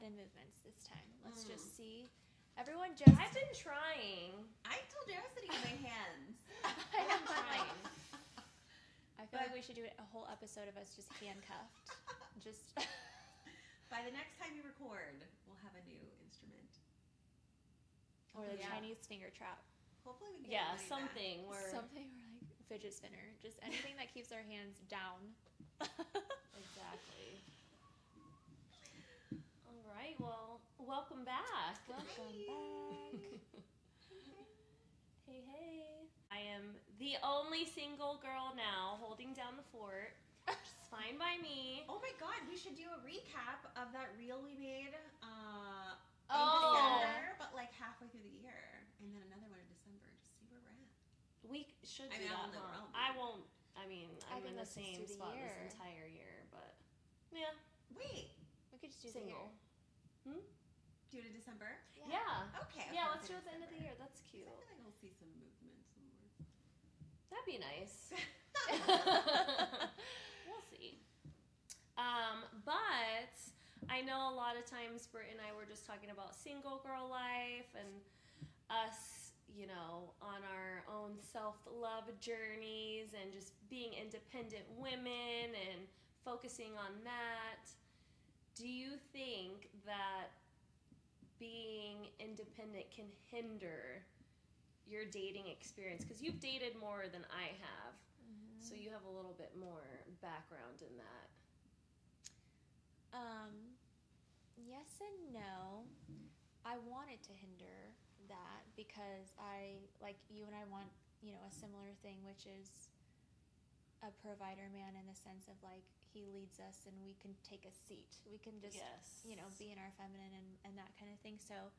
sudden movements this time. Let's just see. Everyone just... I've been trying. I told you I was sitting on my hands. I've been trying. I feel like we should do a whole episode of us just handcuffed. Just... By the next time we record, we'll have a new instrument. Or the Chinese finger trap. Hopefully we can get something back. where... Something or like fidget spinner. Just anything that keeps our hands down. Exactly. All right, well, welcome back. Welcome back. Hey, hey. I am the only single girl now holding down the fort. Which is fine by me. Oh my god, we should do a recap of that reel we made in December, but like halfway through the year. And then another one in December, just see where we're at. We should do I that. don't know where I'll be. I won't. I mean, I'm can in the listen same through the spot year. this entire year, but yeah, Wait, We could just do single. do it in December? Yeah. Okay. Yeah, let's do it at the end of the year. That's cute. I feel like I'll see some movement somewhere. That'd be nice. We'll see. But I know a lot of times Britt and I were just talking about single girl life and us, you know, on our own self-love journeys and just being independent women and focusing on that. Do you think that being independent can hinder your dating experience? Because you've dated more than I have, so you have a little bit more background in that. Yes and no. I want it to hinder that because I, like you and I want, you know, a similar thing, which is a provider man in the sense of like he leads us and we can take a seat. We can just, you know, be in our feminine and that kind of thing. So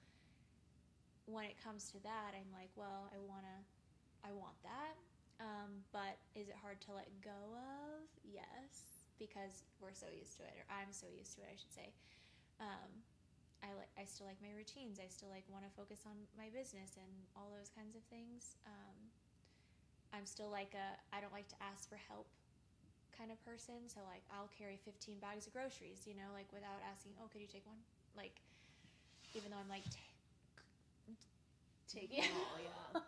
when it comes to that, I'm like, well, I want that. But is it hard to let go of? Yes, because we're so used to it, or I'm so used to it, I should say. I still like my routines. I still like want to focus on my business and all those kinds of things. I'm still like I don't like to ask for help kind of person. So like I'll carry 15 bags of groceries, you know, like without asking, oh, could you take one? Like, even though I'm like, taking all, yeah.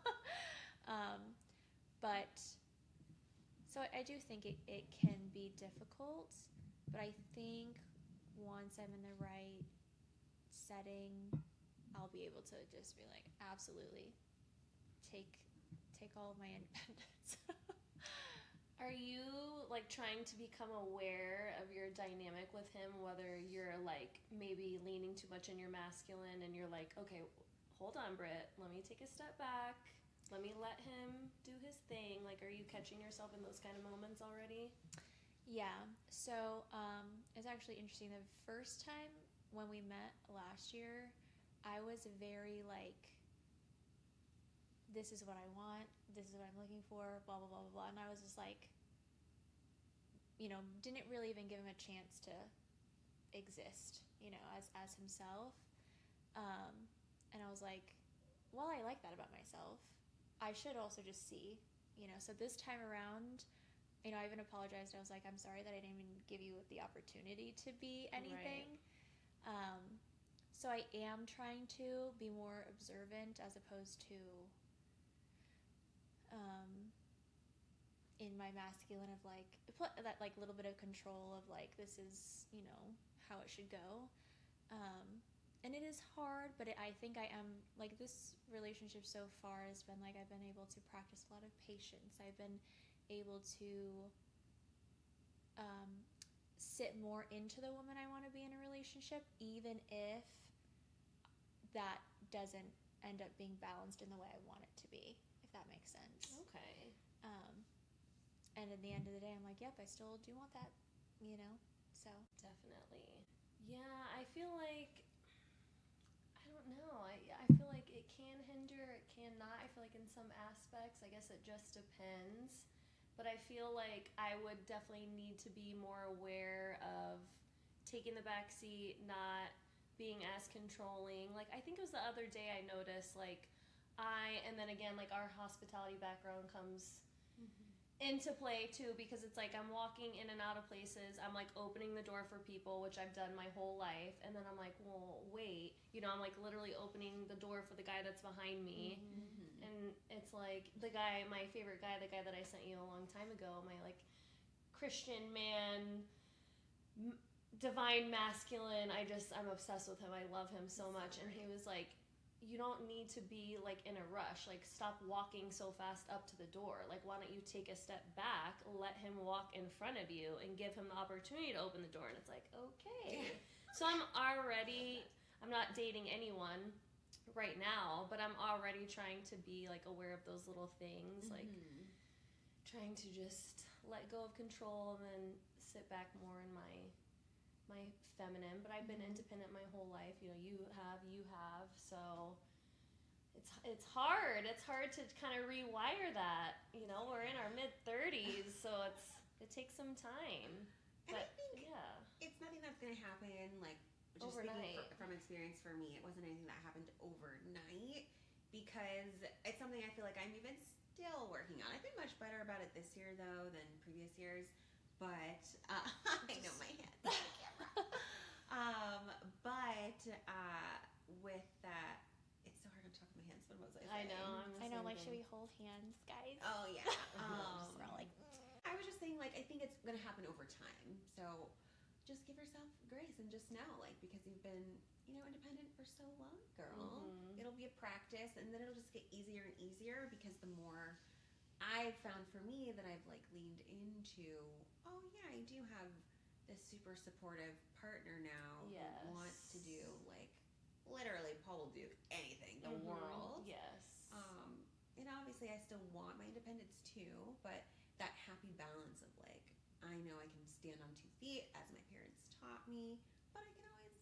But so I do think it can be difficult, but I think once I'm in the right setting, I'll be able to just be like, absolutely take all of my independence. Are you like trying to become aware of your dynamic with him, whether you're like maybe leaning too much in your masculine and you're like, okay, hold on, Britt, let me take a step back. Let me let him do his thing. Like, are you catching yourself in those kind of moments already? Yeah. So it's actually interesting. The first time when we met last year, I was very like, this is what I want. This is what I'm looking for, blah, blah, blah, blah, blah. And I was just like, you know, didn't really even give him a chance to exist, you know, as himself. And I was like, well, I like that about myself. I should also just see, you know. So this time around, you know, I even apologized. I was like, I'm sorry that I didn't even give you the opportunity to be anything. Right. So I am trying to be more observant as opposed to in my masculine of like that like little bit of control of like this is, you know, how it should go. And it is hard, but I think I am, like, this relationship so far has been, like, I've been able to practice a lot of patience. I've been able to sit more into the woman I want to be in a relationship, even if that doesn't end up being balanced in the way I want it to be, if that makes sense. Okay. And at the end of the day, I'm like, yep, I still do want that, you know, so. Definitely. Yeah, I feel like, I don't know, I feel like it can hinder, it cannot. I feel like in some aspects, I guess it just depends. But I feel like I would definitely need to be more aware of taking the back seat, not being as controlling. Like, I think it was the other day I noticed, like, and then again, like, our hospitality background comes into play too, because it's like I'm walking in and out of places. I'm like opening the door for people, which I've done my whole life, and then I'm like, well, wait, I'm like literally opening the door for the guy that's behind me, and it's like my favorite guy, the guy that I sent you a long time ago, my like Christian man, divine masculine. I'm obsessed with him. I love him so much, and he was like, you don't need to be like in a rush. Like, stop walking so fast up to the door. Like, why don't you take a step back, let him walk in front of you, and give him the opportunity to open the door? And it's like, okay. So I'm not dating anyone right now, but I'm already trying to be like aware of those little things, like trying to just let go of control and then sit back more in my feminine. But I've been independent my whole life. You have. So it's hard. It's hard to kind of rewire that. We're in our mid-30s, so it takes some time. And But I think it's nothing that's going to happen like just overnight. speaking from experience for me. It wasn't anything that happened overnight, because it's something I feel like I'm even still working on. I've been much better about it this year though than previous years. But I know my hands on the camera. With that, it's so hard to talk with my hands. What was I saying? I know. I know. Like, should we hold hands, guys? Oh yeah. We're all like, I was just saying, like, I think it's gonna happen over time. So just give yourself grace and just know, like, because you've been, independent for so long, girl. It'll be a practice, and then it'll just get easier and easier, because the more I've found for me that I've like leaned into, oh yeah, I do have this super supportive partner now who wants to do like literally Paul will do anything, the world. Yes. And obviously I still want my independence too, but that happy balance of like, I know I can stand on 2 feet as my parents taught me, but I can always,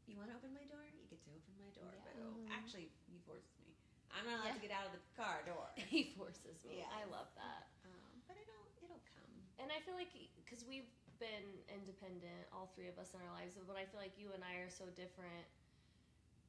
if you want to open my door, you get to open my door. Yeah. But actually, he forces me. I'm not allowed to get out of the car door. He forces me. Yes. I love that. But it'll come. And I feel like, because we've been independent, all three of us in our lives, but I feel like you and I are so different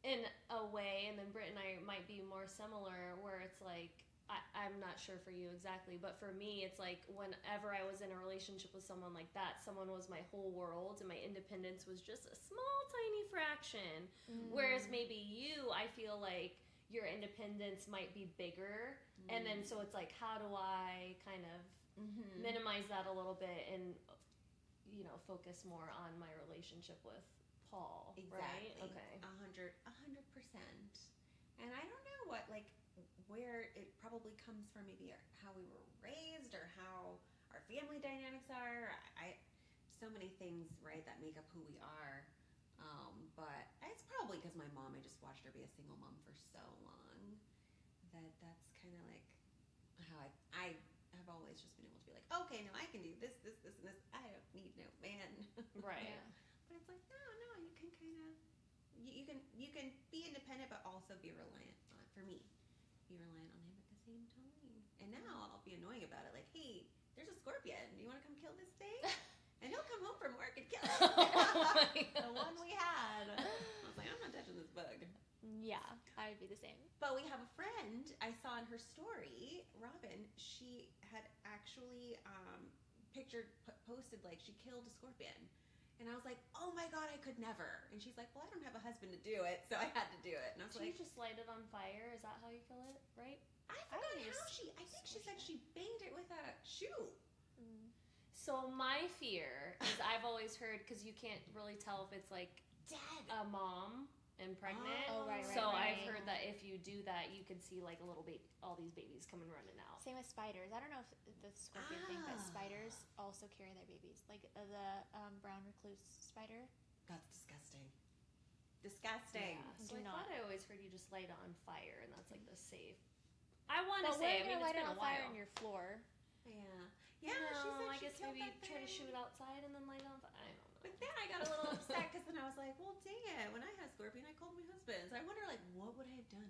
in a way, and then Britt and I might be more similar, where it's like, I'm not sure for you exactly, but for me, it's like whenever I was in a relationship with someone like that, someone was my whole world, and my independence was just a small, tiny fraction. Whereas maybe you, I feel like your independence might be bigger, and then so it's like, how do I kind of minimize that a little bit and focus more on my relationship with Paul? Exactly. Right? Okay. 100%. And I don't know where it probably comes from, maybe how we were raised or how our family dynamics are. So many things, right, that make up who we are. But it's probably because my mom, I just watched her be a single mom for so long, that's kind of like how I have always just been able to be like, okay, no, I can do this, and this. I don't need no man. Right. Yeah. But it's like, no, you can kind of, you can be independent, but also be reliant on, for me, be reliant on him at the same time. And now I'll be annoying about it, like, hey, there's a scorpion. Do you want to come kill this thing? And he'll come home from work and kill it. The one we had. I was like, I'm not touching this bug. yeah, I would be the same. But we have a friend I saw in her story, Robin. She had actually posted like she killed a scorpion. And I was like, oh my God, I could never. And she's like, well, I don't have a husband to do it, so I had to do it. And I was So like, you just light it on fire? Is that how you kill it? Right? I forgot I think she said she banged it with a shoe. So my fear is, I've always heard, because you can't really tell if it's like Dead. a mom and pregnant. Oh, right. So I've right. heard that if you do that, you can see like a little baby, all these babies coming running out. Same with spiders. I don't know if the scorpion thing, but spiders also carry their babies. Like the brown recluse spider. That's disgusting. Disgusting. Yeah. So Do I not. thought I always heard you just light it on fire, and that's like the safe. I want to But say, we're gonna it's light it been on a fire while. on your floor. Yeah. Yeah, no, she said I she guess killed maybe that try to thing. shoot it outside and then light it on fire. I don't know. But then I got a little upset because then I was like, well, dang it. When I had a scorpion, I called my husband. So I wonder, like, what would I have done?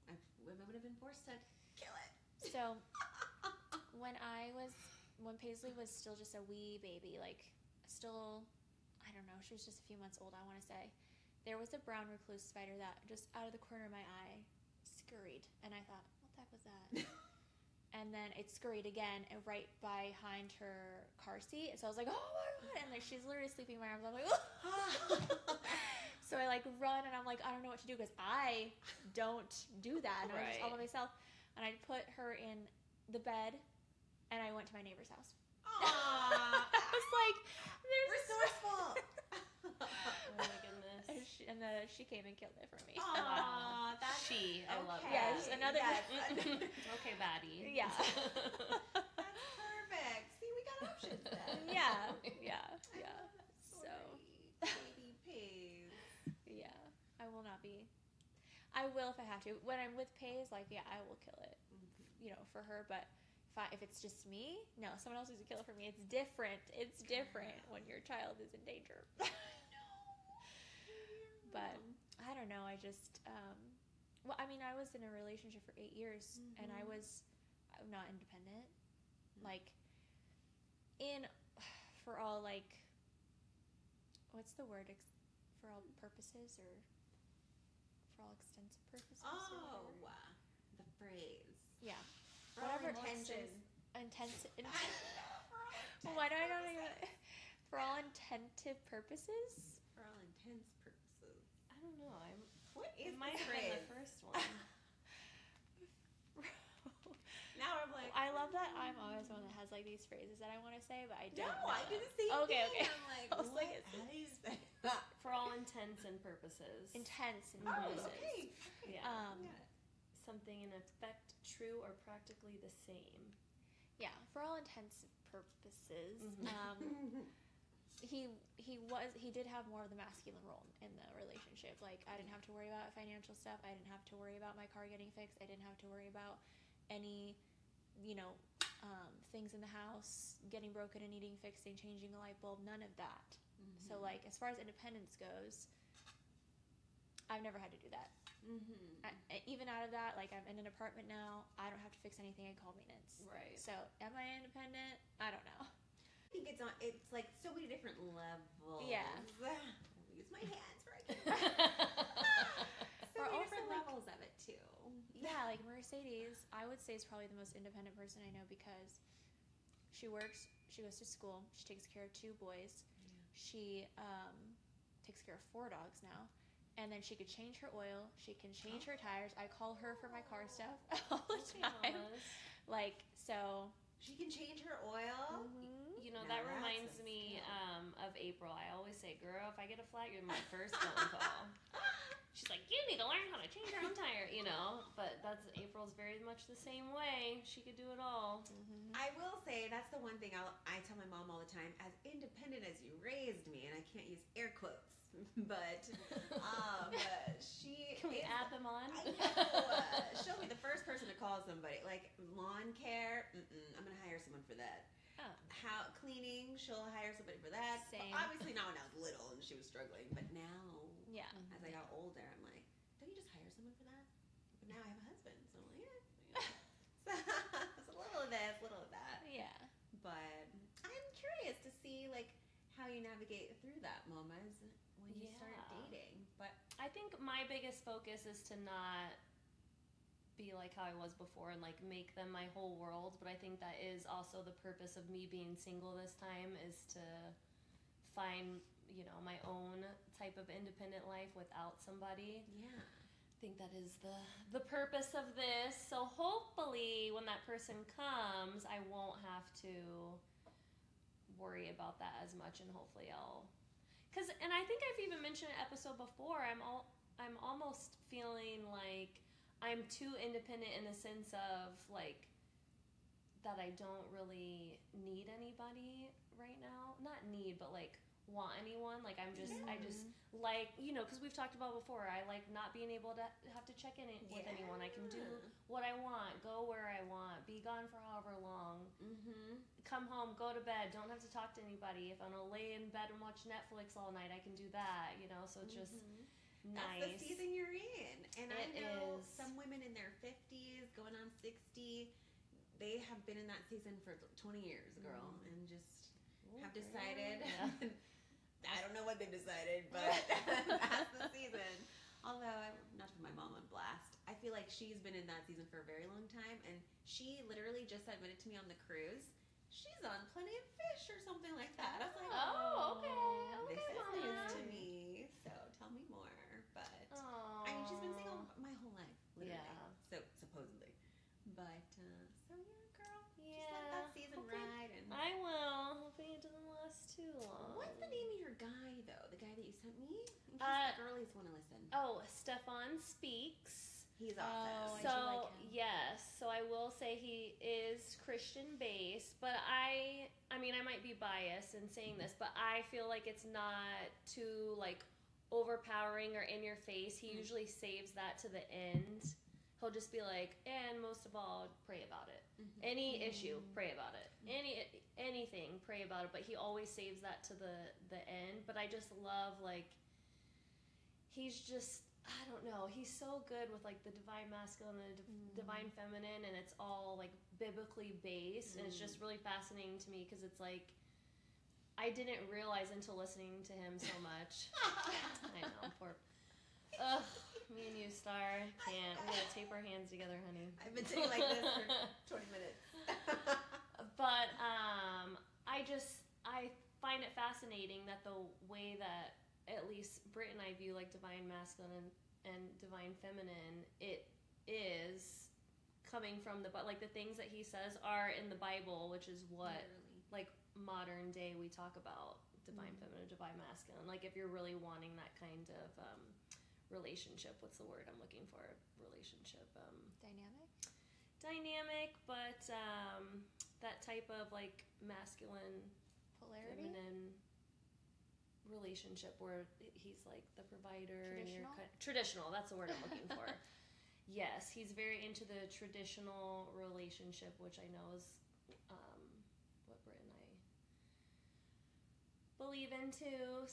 I would have been forced to kill it. So when Paisley was still just a wee baby, like still, I don't know, she was just a few months old, I want to say, there was a brown recluse spider that just out of the corner of my eye scurried, and I thought, what the heck was that? And and then it scurried again and right behind her car seat. So I was like, oh my God. And then she's literally sleeping in my arms. I'm like, oh. So I like run and I'm like, I don't know what to do because I don't do that. And I was just all by myself. And I put her in the bed and I went to my neighbor's house. Aww. I was like, there's resourceful. Oh my goodness. and she came and killed it for me. Aww, that's I love okay. that. Yes, another. Okay, baddie. Yeah. That's perfect. See, we got options then. Yeah. So. Baby Paige. Yeah, I will not be. I will if I have to. When I'm with Paige, like, yeah, I will kill it, for her. But if it's just me, no, someone else needs to kill it for me. It's different. It's different when your child is in danger. But I don't know. I just, well, I mean, I was in a relationship for 8 years, and I'm not independent. Like, for all, like, what's the word? For all purposes or for all extensive purposes? Oh, the phrase. Yeah. For all Whatever intentions. Why do I not even... For all intensive purposes? For all intents purposes. I don't know. What is It might the have been phrase? the first one. Now I'm like, I love that I'm always the one that has like these phrases that I want to say, but I don't know I do the same Okay, thing. okay. I'm like, I was what? like, How do you say that? For all intents and purposes. intense and Oh, purposes. okay. Yeah. Yeah. Something in effect true or practically the same. Yeah, for all intents and purposes. Mhm. He did have more of the masculine role in the relationship. Like, I didn't have to worry about financial stuff. I didn't have to worry about my car getting fixed. I didn't have to worry about any, things in the house getting broken and needing fixing, changing a light bulb, none of that. So, like, as far as independence goes, I've never had to do that. Even out of that, like, I'm in an apartment now. I don't have to fix anything. I call maintenance. Right. So, am I independent? I don't know. I think it's like so many different levels. Yeah. I'll use my hands right here. So Or many also, different like- levels of it too. Yeah, like Mercedes, I would say is probably the most independent person I know because she works, she goes to school, she takes care of 2 boys, she takes care of 4 dogs now, and then she could change her oil, she can change her tires. I call her for my car stuff all the Okay, time. mamas. Like, so. She can change her oil. You know, Now that that's reminds a me skill. of April. I always say, girl, if I get a flat, you're my first phone call. She's like, you need to learn how to change your own tire, But April's very much the same way. She could do it all. I will say that's the one thing I tell my mom all the time. As independent as you raised me, and I can't use air quotes, but she Can we is, add them on? I know. She'll be the first person to call somebody. Like lawn care, I'm gonna hire someone for that. Oh. How cleaning, she'll hire somebody for that. Same. But obviously not when I was little and she was struggling, but now Yeah. as I got older, I'm like, don't you just hire someone for that? But now I have a husband, so I'm like, yeah. So it's a little of this, little of that. Yeah. But I'm curious to see like how you navigate through that, mamas, when you start Yeah. dating. But I think my biggest focus is to not be like how I was before and like make them my whole world. But I think that is also the purpose of me being single this time, is to find, my own type of independent life without somebody. yeah. I think that is the purpose of this. So hopefully when that person comes, I won't have to worry about that as much, and hopefully and I think I've even mentioned an episode before, I'm almost feeling like I'm too independent in the sense of like that I don't really need anybody right now. Not need, but like want anyone. Like I just like, because we've talked about before, I like not being able to have to check in with anyone. I can do what I want, go where I want, be gone for however long, come home, go to bed, don't have to talk to anybody. If I'm gonna lay in bed and watch Netflix all night, I can do that, so it's just nice. That's the season you're in. And I It know is. some women in their 50s, going on 60, they have been in that season for 20 years, girl, and just have decided. Yeah. I don't know what they've decided, but that's the season. Although, not to put my mom on blast, I I feel like she's been in that season for a very long time, and she literally just admitted to me on the cruise she's on Plenty of Fish or something like that. I was like, Oh, okay. this Okay, is news Mama. to me. So tell me more. But Aw. I mean, she's been single my whole life, literally. Yeah. So supposedly. But so yeah, girl. Just Yeah. let that season Hopefully- ride. And I will. Hoping it doesn't last too long. what's the name of your guy though? The guy that you sent me? In case Uh, the girlies want to listen. Oh, Stefan Speaks. He's Oh, awesome. I do So like him. yes, so I will say he is Christian based, but I mean I might be biased in saying this, but I feel like it's not too like overpowering or in your face. He usually saves that to the end. He'll just be like, and most of all, pray about it. Any issue, pray about it. Anything, pray about it. But he always saves that to the end. But I just love like he's just I don't know. He's so good with like the divine masculine and the divine feminine, and it's all like biblically based, and it's just really fascinating to me because it's like I didn't realize until listening to him so much. I know, poor. Ugh, me and you, Star, can't. We gotta tape our hands together, honey. I've been sitting like this for 20 minutes. But I find it fascinating that the way that at least Britt and I view like divine masculine and divine feminine, it is coming from like the things that he says are in the Bible, which is what Literally. like modern day we talk about divine feminine, divine masculine. Like if you're really wanting that kind of relationship, what's the word I'm looking for? Relationship. Dynamic, but that type of like masculine, Polarity? feminine relationship where he's like the provider and you're Traditional? traditional. That's the word I'm looking for. Yes, he's very into the traditional relationship, which I know is what Britt and I believe in too.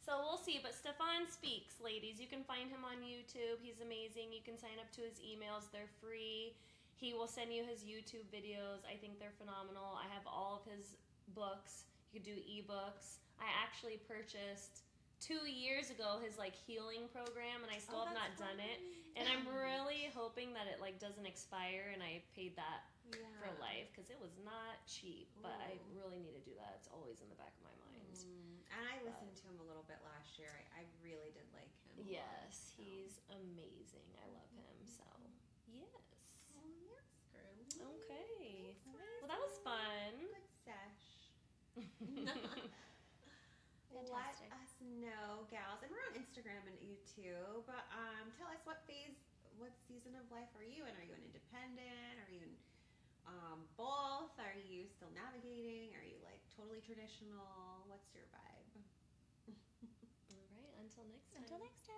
So we'll see. But Stefan Speaks, ladies. You can find him on YouTube. He's amazing. You can sign up to his emails. They're free. He will send you his YouTube videos. I think they're phenomenal. I have all of his books. You could do ebooks. I actually purchased 2 years ago his like healing program, and I still have not done it. And I'm really hoping that it like doesn't expire, and I paid that for life because it was not cheap. But I really need to do that. It's always in the back of my mind. And I listened to him a little bit last year. I really did like him. a lot, Yes, so. he's amazing. I love him. So yes. Oh, yes, girly. Okay. Well, that was fun. Good sesh. Let Fantastic. us know, gals, and we're on Instagram and YouTube. Tell us what season of life are you in? Are you an independent? Are you in both? Are you still navigating? Are you like totally traditional? What's your vibe? All right. Until next time. Until next time.